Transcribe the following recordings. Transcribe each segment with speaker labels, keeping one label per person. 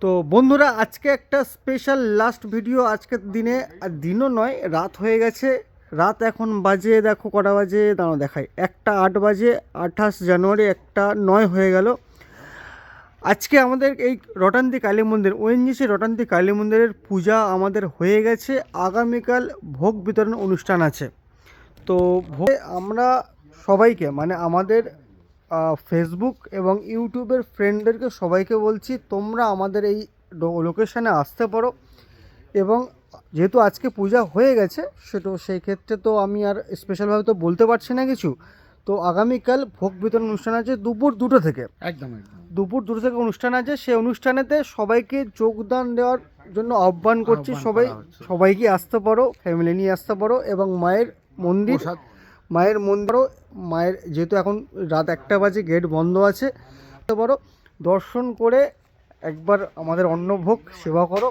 Speaker 1: তো বন্ধুরা আজকে একটা স্পেশাল লাস্ট ভিডিও আজকের দিনে, আর দিনও নয়, রাত হয়ে গেছে। রাত এখন বাজে, দেখো কটা বাজে, দাঁড়াও দেখাই, 1টা 8 বাজে। 28 জানুয়ারি 1টা 9 হয়ে গেল। আজকে আমাদের এই রটান্তি কালী মন্দির, ওএনজিসি রটান্তি কালী মন্দিরের পূজা আমাদের হয়ে গেছে। আগামীকাল ভোগ বিতরণ অনুষ্ঠান আছে। তো আমরা সবাইকে, মানে আমাদের ফেসবুক এবং ইউটিউবের ফ্রেন্ডদেরকে সবাইকে বলছি, তোমরা আমাদের এই লোকেশানে আসতে পারো। এবং যেহেতু আজকে পূজা হয়ে গেছে, সেই ক্ষেত্রে তো আমি আর স্পেশালভাবে তো বলতে পারছি না কিছু। তো আগামীকাল ভোগ বিতরণ অনুষ্ঠান আছে দুপুর 2টো থেকে,
Speaker 2: একদম
Speaker 1: দুপুর 2টো থেকে অনুষ্ঠান আছে। সেই অনুষ্ঠানেতে সবাইকে যোগদান দেওয়ার জন্য আহ্বান করছি। সবাইকে আসতে পারো, ফ্যামিলি নিয়ে আসতে পারো। এবং মায়ের মন্দির যেহেতু এখন রাত 1টা বাজে, গেট বন্ধ আছে, আসতে পারো, দর্শন করে একবার আমাদের অন্নভোগ সেবা করো।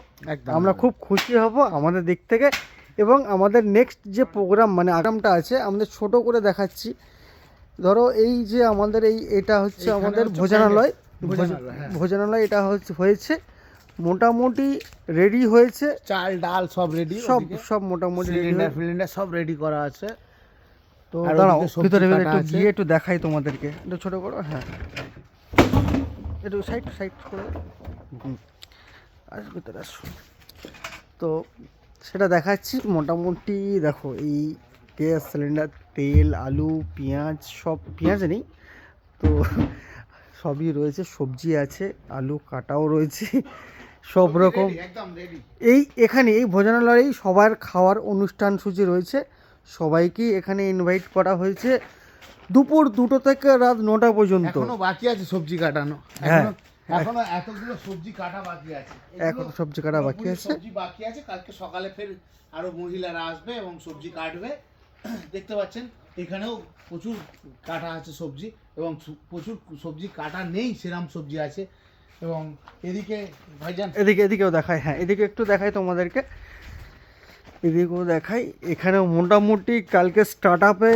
Speaker 1: আমরা খুব খুশি হব আমাদের দিক থেকে। এবং আমাদের নেক্সট যে প্রোগ্রাম, মানে আগামটা আছে, আমাদের ছোট করে দেখাচ্ছি। ধরো এই যে আমাদের এটা হচ্ছে আমাদের ভোজনালয়। এটা হয়েছে মোটামুটি রেডি হয়েছে,
Speaker 2: চাল ডাল সব রেডি,
Speaker 1: সব মোটামুটি
Speaker 2: সিলিন্ডার সব রেডি করা আছে।
Speaker 1: তো দাঁড়াও, ভিতরে একটু গিয়ে একটু দেখাই তোমাদেরকে, একটু ছোট করো। হ্যাঁ, একটু সাইড করে ভিতরে আসো। তো সেটা দেখাচ্ছি। মোটামুটি দেখো, এই গ্যাস সিলিন্ডার, তেল, আলু, পেঁয়াজ, সব পেঁয়াজ নেই তো সবই রয়েছে, সবজি আছে, আলু কাটাও রয়েছে, সব রকম। এখানে এই ভোজনালয়েই সবার খাওয়ার অনুষ্ঠান সূচি রয়েছে। সবাইকে এখানে ইনভাইট করা হয়েছে দুপুর 2টো থেকে রাত 9টা পর্যন্ত।
Speaker 2: এখনো বাকি আছে সবজি কাটানো।
Speaker 1: হ্যাঁ,
Speaker 2: এখনো এতগুলো সবজি কাটা বাকি আছে।
Speaker 1: এখন সবজি কাটা বাকি আছে।
Speaker 2: কালকে সকালে ফের আরো মহিলারা আসবে এবং সবজি কাটবে। দেখতে পাচ্ছেন এখানেও প্রচুর কাটা আছে সবজি, এবং প্রচুর সবজি কাটা নেই, সেরাম সবজি আছে। এবং এদিকে ভাইজান,
Speaker 1: এদিকেও দেখাই। হ্যাঁ, এদিকে একটু দেখাই তোমাদেরকে, এদিকেও দেখাই। এখানে মোটামুটি কালকে স্টার্ট আপে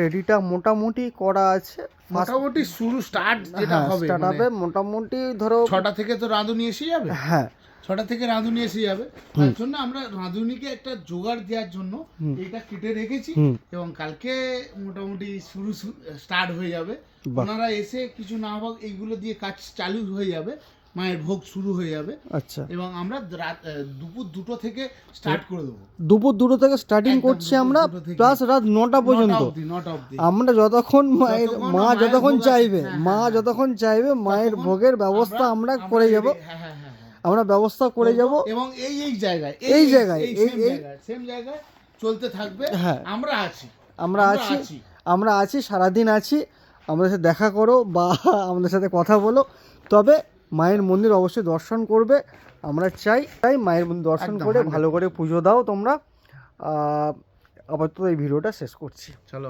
Speaker 1: রেডিটা মোটামুটি করা আছে।
Speaker 2: মোটামুটি স্টার্ট যেটা হবে,
Speaker 1: স্টার্ট আপে মোটামুটি ধরো
Speaker 2: 6টা থেকে তো রাঁধুনি এসে যাবে।
Speaker 1: হ্যাঁ,
Speaker 2: 6টা থেকে রাঁধুনি এসে যাবে। তার জন্য আমরা রাঁধুনিকে একটা জোগাড় দেওয়ার জন্য এটা কেটে রেখেছি। এবং কালকে মোটামুটি স্টার্ট হয়ে যাবে। ওনারা এসে কিছু না হোক এইগুলো দিয়ে কাজ চালু হয়ে যাবে, মায়ের ভোগ শুরু হয়ে যাবে।
Speaker 1: আচ্ছা,
Speaker 2: এবং আমরা দুপুর 2টো থেকে স্টার্ট করে দেবো।
Speaker 1: দুপুর 2টো থেকে স্টার্টিং করছি আমরা, প্লাস রাত 9টা পর্যন্ত। আমরা যতক্ষণ মা যতক্ষণ চাইবে মায়ের ভোগের ব্যবস্থা আমরা করে যাব। আমরা ব্যবস্থা করে যাব।
Speaker 2: এবং এই জায়গায় সেম জায়গায় চলতে থাকবে।
Speaker 1: হ্যাঁ, আমরা আছি সারাদিন আছি। আমাদের সাথে দেখা করো বা আমাদের সাথে কথা বলো। তবে মায়ের মন্দির অবশ্যই দর্শন করবে, আমরা চাই। মায়ের মন্দির দর্শন করে ভালো করে পুজো দাও তোমরা। আপাতত এই ভিডিওটা শেষ করছি,
Speaker 2: চলো।